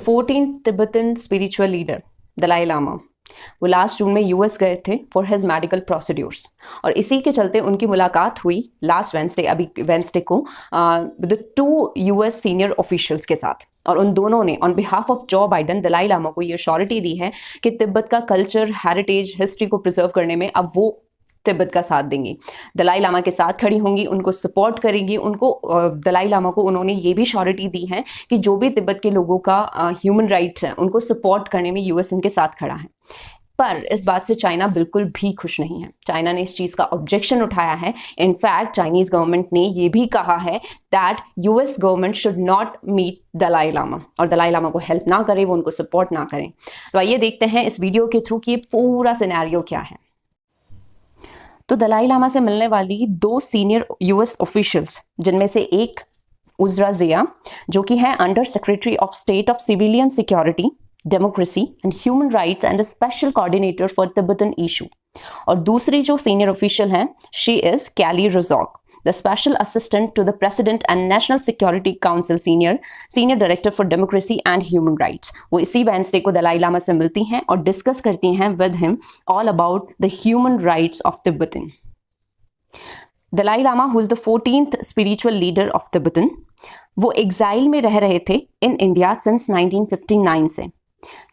The 14th Tibetan spiritual leader Dalai Lama, वो last जून में US गए थे फॉर हिज मेडिकल प्रोसीड्यूर्स, और इसी के चलते उनकी मुलाकात हुई लास्ट वेंसडे, अभी वेंसडे को, विद 2 यूएस सीनियर ऑफिशियल्स के साथ। और उन दोनों ने ऑन बिहाफ ऑफ जो बाइडन दलाई लामा को ये श्योरिटी दी है कि तिब्बत का कल्चर, हेरिटेज, हिस्ट्री को प्रिजर्व करने में अब वो तिब्बत का साथ देंगी, दलाई लामा के साथ खड़ी होंगी, उनको सपोर्ट करेंगी। उनको दलाई लामा को उन्होंने ये भी श्योरिटी दी है कि जो भी तिब्बत के लोगों का ह्यूमन राइट्स है उनको सपोर्ट करने में यूएस उनके साथ खड़ा है। पर इस बात से चाइना बिल्कुल भी खुश नहीं है। चाइना ने इस चीज़ का ऑब्जेक्शन उठाया है। इनफैक्ट चाइनीज गवर्नमेंट ने ये भी कहा है that US government should not meet Dalai Lama, और दलाई लामा को हेल्प ना करे, वो उनको सपोर्ट ना करें। तो आइए देखते हैं इस वीडियो के थ्रू कि ये पूरा सिनेरियो क्या है। तो दलाई लामा से मिलने वाली 2 सीनियर यूएस ऑफिशियल्स, जिनमें से एक उजरा जिया, जो कि है under secretary of state of civilian security, democracy and human rights and special coordinator for Tibetan issue, और दूसरी जो सीनियर ऑफिशियल हैं, she is Kelly Razzouk, the special assistant to the president and national security council senior director for democracy and human rights. वो इसी Wednesday को दलाई लामा से मिलती हैं और डिस्कस करती हैं with him all about the human rights of Tibetan. Dalai Lama, who is the 14th spiritual leader of Tibetan, वो एग्जाइल में रह रहे थे इन इंडिया सिंस 1959 से,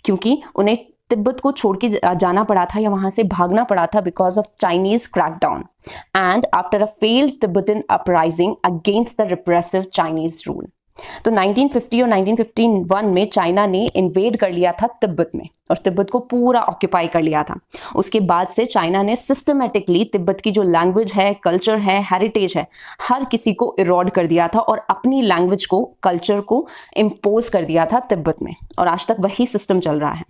क्योंकि उन्हें तिब्बत को छोड़ के जाना पड़ा था या वहां से भागना पड़ा था because of Chinese crackdown and after a failed Tibetan uprising against the repressive Chinese rule. तो 1950 और 1951 में चाइना ने इन्वेड कर लिया था तिब्बत में और तिब्बत को पूरा ऑक्यूपाई कर लिया था। उसके बाद से चाइना ने सिस्टमेटिकली तिब्बत की जो लैंग्वेज है, कल्चर है, हेरिटेज है, हर किसी को इरोड कर दिया था और अपनी लैंग्वेज को, कल्चर को इम्पोज कर दिया था तिब्बत में, और आज तक वही सिस्टम चल रहा है।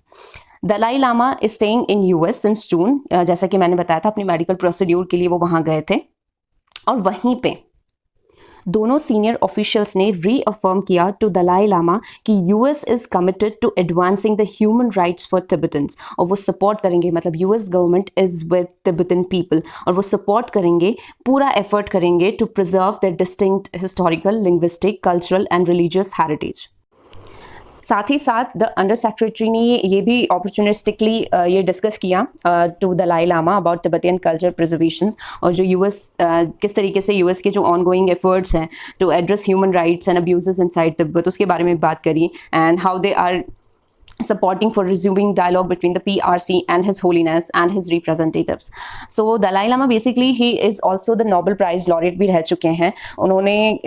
Dalai Lama is staying in US since June, जैसा कि मैंने बताया था, अपनी मेडिकल प्रोसीड्यूर के लिए वो वहां गए थे, और वहीं पे दोनों सीनियर ऑफिशियल्स ने रीअफर्म किया टू दलाई लामा कि US is committed to advancing the human rights for Tibetans, और वो सपोर्ट करेंगे, मतलब US government is with Tibetan people, और वो सपोर्ट करेंगे, पूरा एफर्ट करेंगे to preserve the distinct historical, linguistic, cultural and religious heritage. साथ ही साथ द अंडर सेक्रेटरी ने ये भी अपॉर्चुनिस्टिकली ये डिस्कस किया to Dalai Lama about Tibetan culture preservations, और जो यूएस किस तरीके से यूएस के जो ऑनगोइंग एफर्ट्स हैं to address human rights and abuses inside Tibet, उसके बारे में बात करी, and how they are supporting for resuming dialogue between the PRC and His Holiness and his representatives. So Dalai Lama basically he is also the Nobel Prize laureate भी रह चुके हैं। उन्होंने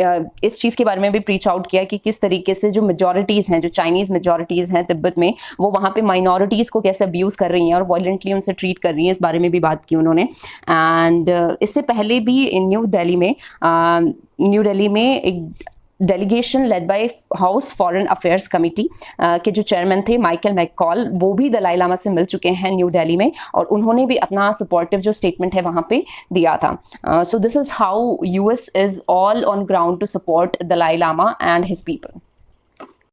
इस चीज़ के बारे में भी प्रीच आउट किया कि किस तरीके से जो मेजॉरिटीज़ हैं, जो चाइनीज़ मेजॉरिटीज़ हैं तिब्बत में, वो वहाँ पे माइनॉरिटीज़ को कैसे अब्यूज़ कर रही हैं और वायलेंटली उनसे ट्रीट कर रही हैं, इस बारे में भी बात की उन्होंने। एंड इससे पहले भी न्यू दिल्ली में एक delegation led by house foreign affairs committee के जो चेयरमैन थे माइकल मैककॉल, वो भी दलाई लामा से मिल चुके हैं न्यू दिल्ली में, और उन्होंने भी अपना सपोर्टिव जो स्टेटमेंट है वहाँ पे दिया था। So this is how US is all on ground to support Dalai Lama and his people.